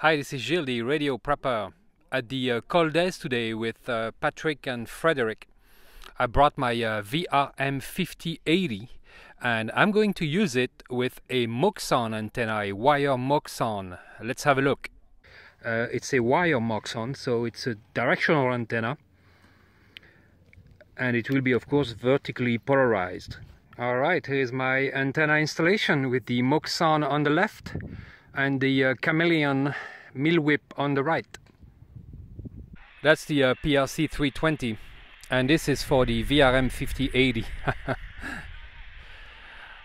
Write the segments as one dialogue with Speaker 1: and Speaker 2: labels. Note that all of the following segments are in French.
Speaker 1: Hi, this is Gilles, the radio prepper at the Col d'Ez today with Patrick and Frederick. I brought my VRM 5080 and I'm going to use it with a Moxon antenna, a wire Moxon. Let's have a look. It's a wire Moxon, so it's a directional antenna and it will be of course vertically polarized. Alright, here's my antenna installation with the Moxon on the left and the Chameleon Millwhip on the right. That's the PRC 320 and this is for the VRM 5080.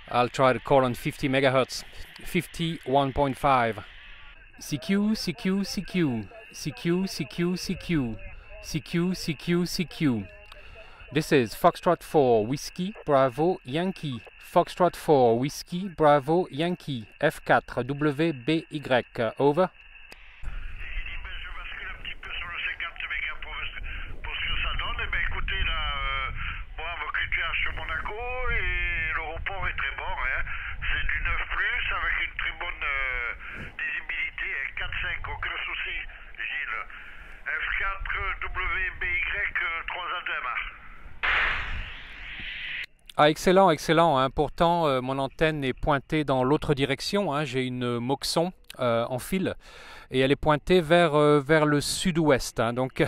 Speaker 1: I'll try to call on 50 megahertz, 51.5. CQ, CQ, CQ, CQ, CQ, CQ, CQ, CQ, CQ. This is Foxtrot 4 Whiskey Bravo Yankee. Foxtrot 4 Whiskey Bravo Yankee. F4 WBY. Over.
Speaker 2: Sur Monaco et le report est très bon, hein. C'est du 9 plus avec une très bonne visibilité, 4-5, aucun souci, Gilles. F4 WBY 3A2MA.
Speaker 1: Ah, excellent, excellent, hein. Pourtant mon antenne est pointée dans l'autre direction, hein. J'ai une Moxon en fil et elle est pointée vers le sud-ouest, hein. Donc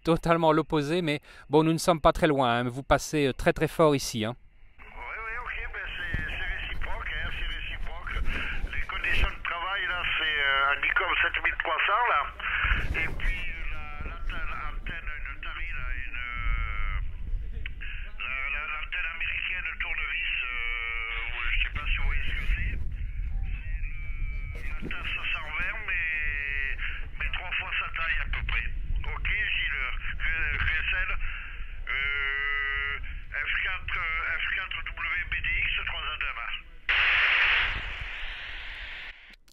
Speaker 1: totalement l'opposé, mais bon, nous ne sommes pas très loin, hein. Vous passez très très fort ici, hein.
Speaker 2: Oui, ok, ben c'est réciproque, hein, c'est réciproque. Les conditions de travail là, c'est un Nikon 7300 là, et puis l'antenne, une Tari là, l'antenne américaine tournevis, je sais pas si vous voyez ce que c'est. La tasse 120, mais 3 fois sa taille à peu près. Ok, Gilles, QSL, F4 WBDX 3A2MA.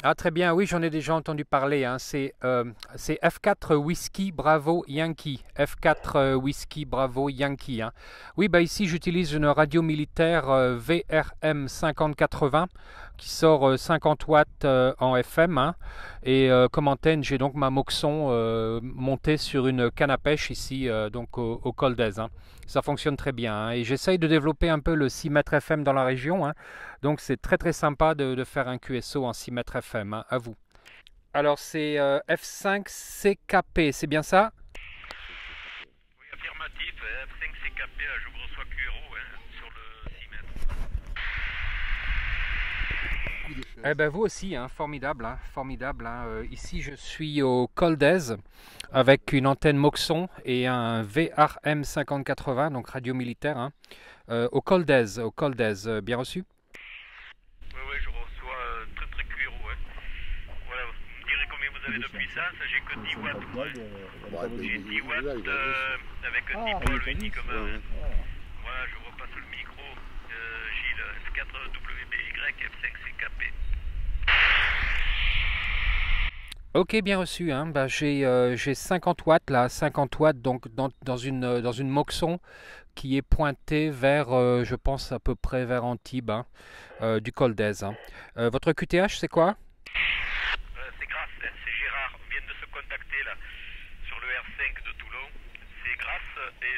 Speaker 1: Ah, très bien, oui, j'en ai déjà entendu parler, hein. C'est F4 Whiskey Bravo Yankee. F4 Whiskey Bravo Yankee, hein. Oui, bah ici j'utilise une radio militaire VRM 5080 qui sort 50 watts en FM, hein. Et comme antenne, j'ai donc ma Moxon montée sur une canne à pêche ici, donc au Col d'Ez, hein. Ça fonctionne très bien, hein. Et j'essaye de développer un peu le 6 mètres FM dans la région, hein. Donc c'est très très sympa de faire un QSO en 6 mètres FM, hein, à vous. Alors c'est F5CKP, c'est bien ça?
Speaker 2: Oui, affirmatif, F5CKP à Gevrossois QRO, hein, sur le 6 mètres.
Speaker 1: Eh ben vous aussi, hein, formidable, hein, formidable, hein. Ici je suis au Col d'Ez avec une antenne Moxon et un VRM 5080, donc radio militaire, hein, au Col d'Ez, bien reçu?
Speaker 2: Oui, je reçois très très QRO, hein. Voilà, vous me direz combien vous avez de puissance, j'ai que 10 watts. J'ai 10 watts avec un dipôle uniquement, hein. Voilà, je repasse le micro, Gilles, F4 WBY, F5CKP.
Speaker 1: Ok, bien reçu, hein. Bah, j'ai 50 watts là, 50 watts donc dans une Moxon qui est pointée vers, je pense à peu près vers Antibes, hein, du Col d'Ez, hein. Votre QTH c'est quoi?
Speaker 2: C'est Grasse, hein, c'est Gérard, on vient de se contacter là sur le R5 de Toulon. C'est Grasse et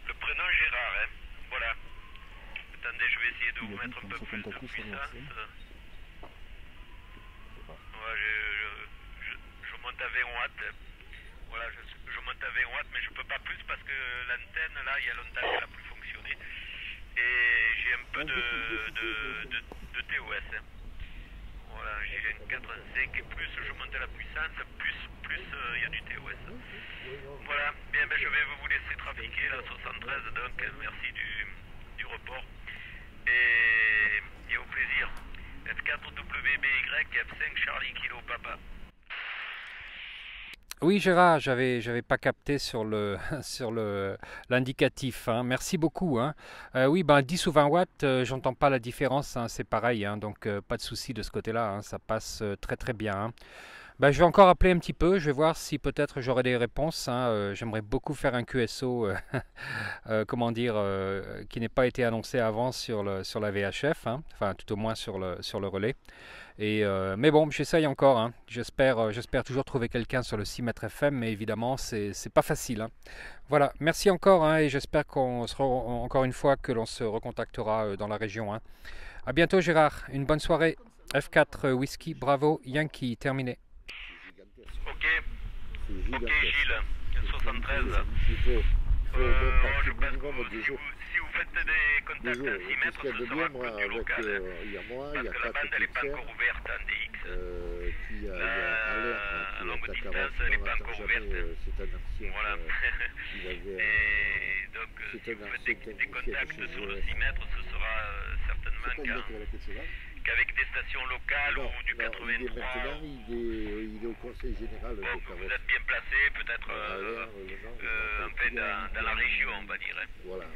Speaker 2: le prénom Gérard, hein. Voilà. Attendez, je vais essayer de vous mettre un peu plus de puissance. Ouais, je monte à 20 watts. Voilà, je monte à 20 watts, mais je peux pas plus parce que l'antenne, là, il y a longtemps qu'elle n'a plus fonctionné. Et j'ai un peu de TOS. Hein. Voilà, j'ai un 85 et plus je monte la puissance, plus il y a du TOS. Voilà, bien, ben, je vais vous laisser trafiquer la 73, donc merci du report. Et au plaisir. F4 WBY, F5 Charlie Kilo Papa.
Speaker 1: Oui Gérard, j'avais pas capté sur l'indicatif, hein. Merci beaucoup, hein. Oui, ben 10 ou 20 watts, j'entends pas la différence, hein. C'est pareil, hein. Donc pas de souci de ce côté-là, hein. Ça passe très très bien, hein. Bah, je vais encore appeler un petit peu, je vais voir si peut-être j'aurai des réponses, hein. J'aimerais beaucoup faire un QSO, comment dire, qui n'ait pas été annoncé avant sur la VHF, hein. Enfin tout au moins sur le relais. Mais bon, j'essaye encore, hein. J'espère toujours trouver quelqu'un sur le 6 mètres FM, mais évidemment c'est pas facile, hein. Voilà, merci encore, hein, et j'espère qu'on sera encore une fois que l'on se recontactera dans la région, hein. À bientôt Gérard, une bonne soirée. F4 Whisky Bravo Yankee, terminé.
Speaker 2: Ok, ok Gilles, 73. Je pense que si vous faites des contacts à 6 mètres, ce sera que du local. Parce que la bande elle n'est pas encore ouverte en DX. La longue distance elle n'est pas encore ouverte. Voilà. Et donc si vous faites des contacts sur le 6 mètres, ce sera certainement qu'avec des stations locales ou du 83.
Speaker 3: Il est au conseil général.
Speaker 2: Bon, que vous êtes bien placé, peut-être dans la région, on va dire.
Speaker 3: Voilà,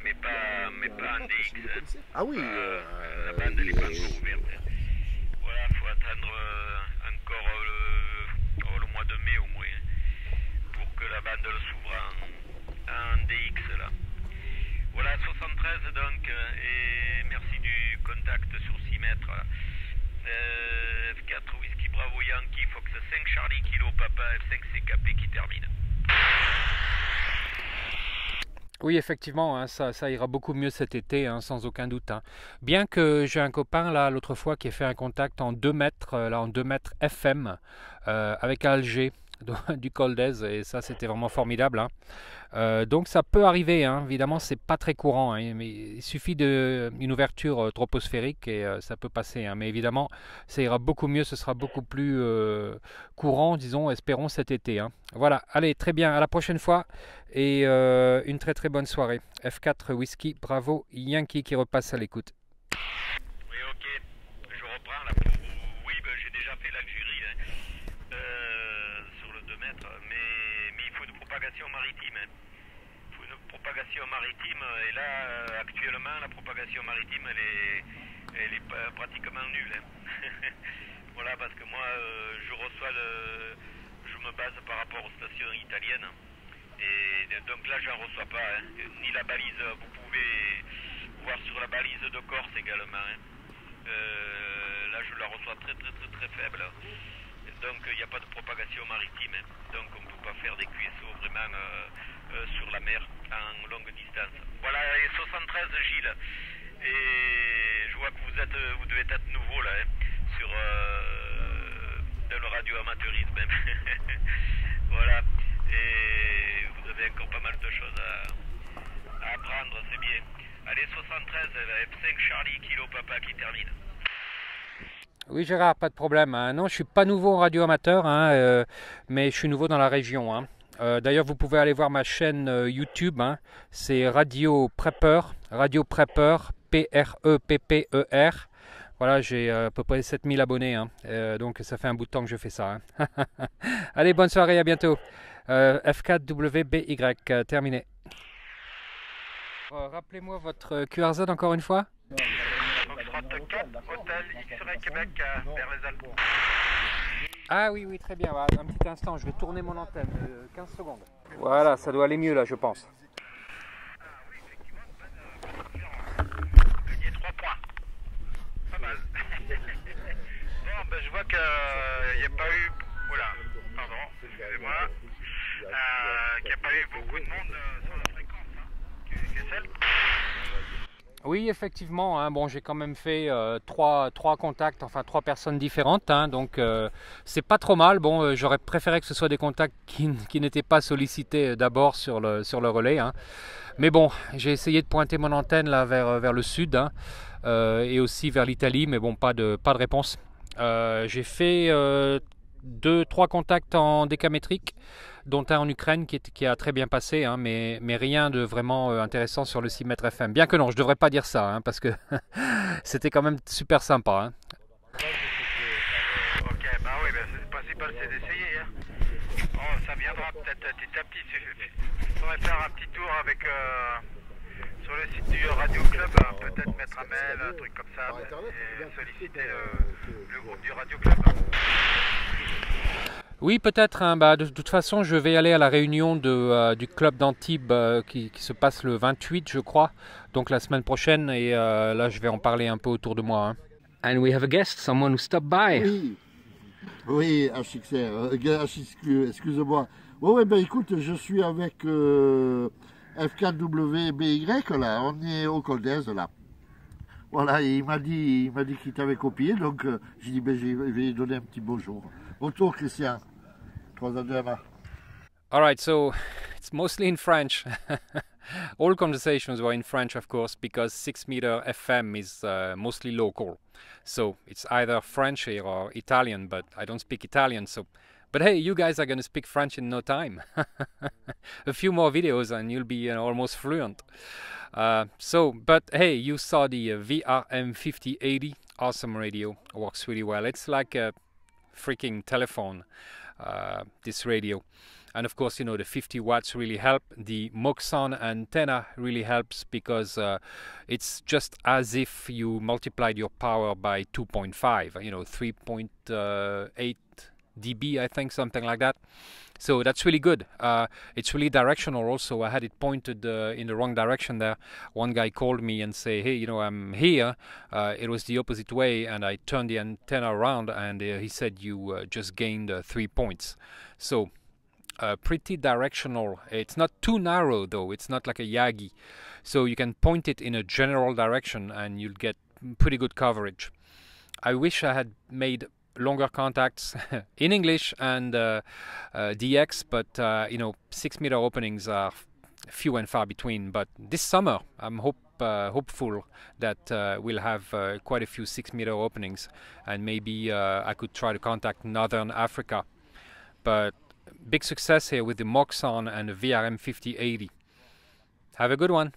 Speaker 2: mais pas en DX.
Speaker 3: Ah oui,
Speaker 2: la bande n'est pas encore ouverte. Voilà, il faut attendre encore le mois de mai au moins pour que la bande s'ouvre en DX là. Voilà, 73 donc, et merci du contact sur 6 mètres. F4 Whisky Bravo Yankee, Fox 5 Charlie Kilo Papa, F5 CKP qui termine.
Speaker 1: Oui, effectivement, hein, ça ira beaucoup mieux cet été, hein, sans aucun doute, hein. Bien que j'ai un copain là l'autre fois qui a fait un contact en 2 mètres, en 2 mètres FM avec Alger du Col d'Aise, et ça c'était vraiment formidable, hein. Donc ça peut arriver, hein. Évidemment c'est pas très courant, hein, mais il suffit d'une ouverture troposphérique et ça peut passer, hein. Mais évidemment ça ira beaucoup mieux, ce sera beaucoup plus courant, disons, espérons cet été, hein. Voilà, allez, très bien, à la prochaine fois et une très très bonne soirée. F4 Whisky Bravo Yankee qui repasse à l'écoute.
Speaker 2: Oui, ok, je reprends là. Oui, ben, j'ai déjà fait l'Algérie, hein, sur le 2 mètres, mais il faut une propagation maritime, hein. Il faut une propagation maritime, et là actuellement la propagation maritime elle est pratiquement nulle, hein. Voilà, parce que moi je me base par rapport aux stations italiennes, et donc là j'en reçois pas, hein. Ni la balise, vous pouvez voir sur la balise de Corse également, hein. Là je la reçois très faible, donc il n'y a pas de propagation maritime, hein. Donc on ne peut pas faire des QSO vraiment sur la mer en longue distance. Voilà, et 73 Gilles, et je vois que vous devez être nouveau là, hein, sur dans le radio amateurisme, hein. Voilà, et vous avez encore pas mal de choses à apprendre, c'est bien. Allez, 73 F5 Charlie Kilo Papa qui termine.
Speaker 1: Oui Gérard, pas de problème, hein. Non, je suis pas nouveau en radio amateur, hein, mais je suis nouveau dans la région, hein. D'ailleurs, vous pouvez aller voir ma chaîne YouTube, hein. C'est Radio Prepper, P-R-E-P-P-E-R. Voilà, j'ai à peu près 7000 abonnés, hein. Donc ça fait un bout de temps que je fais ça, hein. Allez, bonne soirée, à bientôt. F4WBY, terminé. Rappelez-moi votre QRZ encore une fois.
Speaker 2: Foxtrot 4, Hôtel X-Ray Québec vers les Alpes.
Speaker 1: Ah oui, très bien. Voilà, un petit instant, je vais tourner mon antenne. 15 secondes. Voilà, ça doit aller mieux là, je pense.
Speaker 2: Oui, effectivement, gagné 3 points. Pas mal. Bon, ben je vois qu'il n'y a pas eu... Voilà, pardon, excusez-moi. Qu'il n'y a pas eu beaucoup de monde sur la fréquence, hein. Kessel.
Speaker 1: Oui, effectivement, hein. Bon, j'ai quand même fait trois contacts, enfin 3 personnes différentes, hein, donc c'est pas trop mal. Bon, j'aurais préféré que ce soit des contacts qui n'étaient pas sollicités d'abord sur le relais, hein. Mais bon, j'ai essayé de pointer mon antenne là vers le sud, hein, et aussi vers l'Italie, mais bon, pas de réponse. J'ai fait 2-3 contacts en décamétrique, dont un en Ukraine qui a très bien passé, hein, mais rien de vraiment intéressant sur le 6 mètres FM. Bien que non, je devrais pas dire ça, hein, parce que c'était quand même super sympa, hein.
Speaker 2: Ok, bah oui, bah c'est principal, c'est d'essayer, hein. Bon, ça viendra peut-être petit à petit. Il faudrait faire un petit tour avec sur le site du Radio Club, hein, peut-être mettre un mail, un truc comme ça, et solliciter le groupe du Radio Club.
Speaker 1: Oui, peut-être. Hein, bah, de toute façon, je vais aller à la réunion du club d'Antibes qui se passe le 28, je crois, donc la semaine prochaine, et là, je vais en parler un peu autour de moi. Hein. And we have a guest, someone who stopped by.
Speaker 3: Oui, oui, HXR, HXQ, excuse-moi. Ouais, ben écoute, je suis avec F4WBY là, on est au Col d'Aise là. Voilà, et il m'a dit qu'il t'avait copié, donc j'ai dit ben je vais lui donner un petit bonjour. Bonjour Christian.
Speaker 1: All right, so it's mostly in French. All conversations were in French, of course, because 6 Meter FM is mostly local. So it's either French or Italian, but I don't speak Italian, so... But hey, you guys are going to speak French in no time. A few more videos and you'll be almost fluent. But hey, you saw the VRM5080, awesome radio, works really well. It's like a freaking telephone, this radio. And of course, the 50 watts really help. The Moxon antenna really helps because it's just as if you multiplied your power by 2.5, 3.8 dB, I think, something like that. So that's really good. It's really directional also. I had it pointed in the wrong direction there. One guy called me and say, hey, I'm here. It was the opposite way, and I turned the antenna around, and he said you just gained 3 points. So pretty directional. It's not too narrow though. It's not like a Yagi. So you can point it in a general direction and you'll get pretty good coverage. I wish I had made longer contacts in English and DX, but 6 meter openings are few and far between. But this summer I'm hopeful that we'll have quite a few 6 meter openings, and maybe I could try to contact Northern Africa. But big success here with the Moxon and the VRM5080. Have a good one.